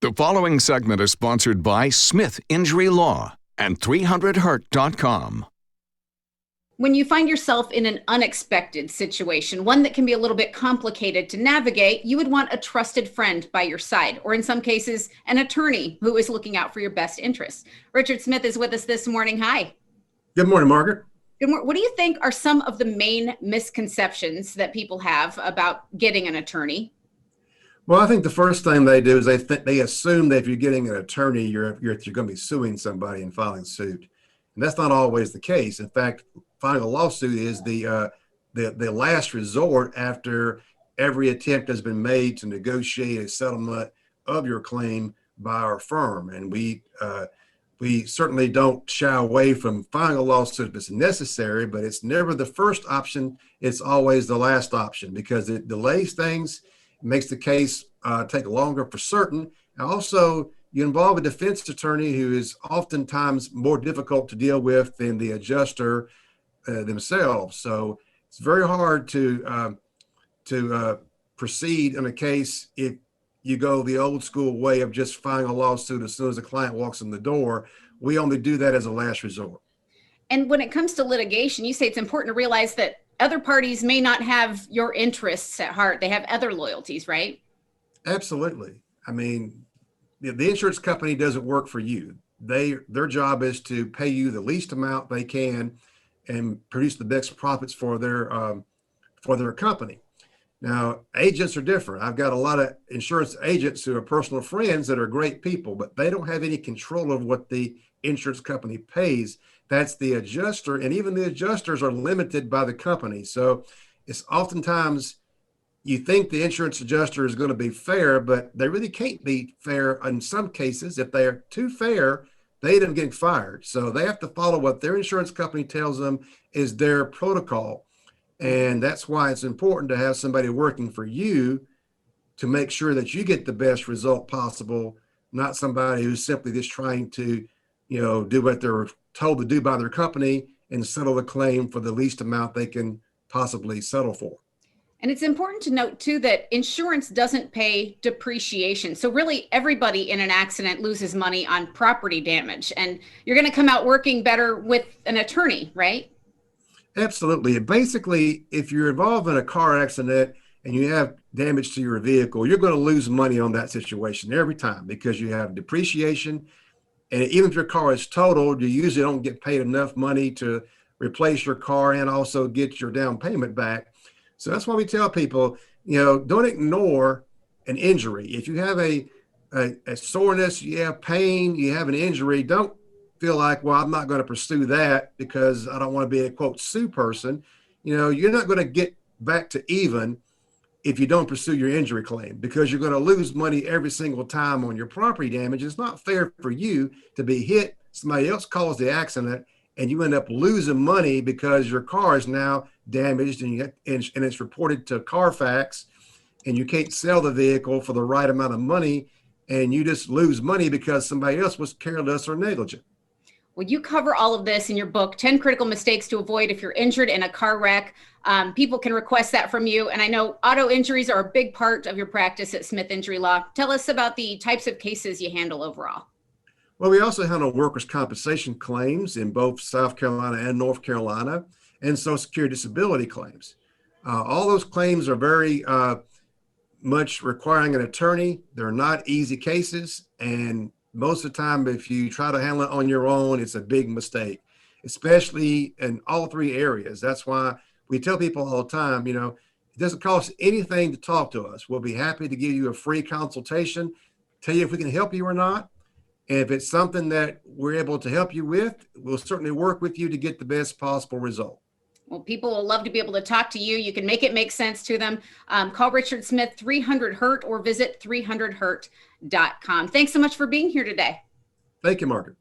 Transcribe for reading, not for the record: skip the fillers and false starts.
The following segment is sponsored by Smith Injury Law and 300hurt.com. When you find yourself in an unexpected situation, one that can be a little bit complicated to navigate, you would want a trusted friend by your side, or in some cases, an attorney who is looking out for your best interests. Richard Smith is with us this morning. Hi. Good morning, Margaret. Good morning. What do you think are some of the main misconceptions that people have about getting an attorney? Well, I think the first thing they do is they assume that if you're getting an attorney, you're going to be suing somebody and filing suit, and that's not always the case. In fact, filing a lawsuit is the last resort after every attempt has been made to negotiate a settlement of your claim by our firm, and we certainly don't shy away from filing a lawsuit if it's necessary, but it's never the first option. It's always the last option because it delays things. It makes the case take longer for certain. And also, you involve a defense attorney who is oftentimes more difficult to deal with than the adjuster themselves. So it's very hard to proceed in a case if you go the old school way of just filing a lawsuit as soon as the client walks in the door. We only do that as a last resort. And when it comes to litigation, you say it's important to realize that other parties may not have your interests at heart. They have other loyalties, right? Absolutely. I mean, the insurance company doesn't work for you. Their job is to pay you the least amount they can and produce the best profits for their company. Now, agents are different. I've got a lot of insurance agents who are personal friends that are great people, but they don't have any control of what the insurance company pays. That's the adjuster, and even the adjusters are limited by the company. So it's oftentimes you think the insurance adjuster is going to be fair, but they really can't be fair in some cases. If they are too fair, they end up getting fired. So they have to follow what their insurance company tells them is their protocol. And that's why it's important to have somebody working for you to make sure that you get the best result possible, not somebody who's simply just trying to, do what they're told to do by their company and settle the claim for the least amount they can possibly settle for. And it's important to note, too, that insurance doesn't pay depreciation. So really, everybody in an accident loses money on property damage. And you're going to come out working better with an attorney, right? Absolutely. Basically, if you're involved in a car accident and you have damage to your vehicle, you're going to lose money on that situation every time because you have depreciation. And even if your car is totaled, you usually don't get paid enough money to replace your car and also get your down payment back. So that's why we tell people, don't ignore an injury. If you have a soreness, you have pain, you have an injury, don't feel like, well, I'm not going to pursue that because I don't want to be a quote sue person. You're not going to get back to even if you don't pursue your injury claim because you're going to lose money every single time on your property damage. It's not fair for you to be hit, somebody else caused the accident, and you end up losing money because your car is now damaged and it's reported to Carfax and you can't sell the vehicle for the right amount of money and you just lose money because somebody else was careless or negligent. Well, you cover all of this in your book, 10 Critical Mistakes to Avoid If You're Injured in a Car Wreck. People can request that from you. And I know auto injuries are a big part of your practice at Smith Injury Law. Tell us about the types of cases you handle overall. Well, we also handle workers' compensation claims in both South Carolina and North Carolina and Social Security disability claims. All those claims are very much requiring an attorney. They're not easy cases. And most of the time, if you try to handle it on your own, it's a big mistake, especially in all three areas. That's why we tell people all the time, it doesn't cost anything to talk to us. We'll be happy to give you a free consultation, tell you if we can help you or not. And if it's something that we're able to help you with, we'll certainly work with you to get the best possible result. Well, people will love to be able to talk to you. You can make it make sense to them. Call Richard Smith, 300HURT, or visit 300hurt.com. Thanks so much for being here today. Thank you, Margaret.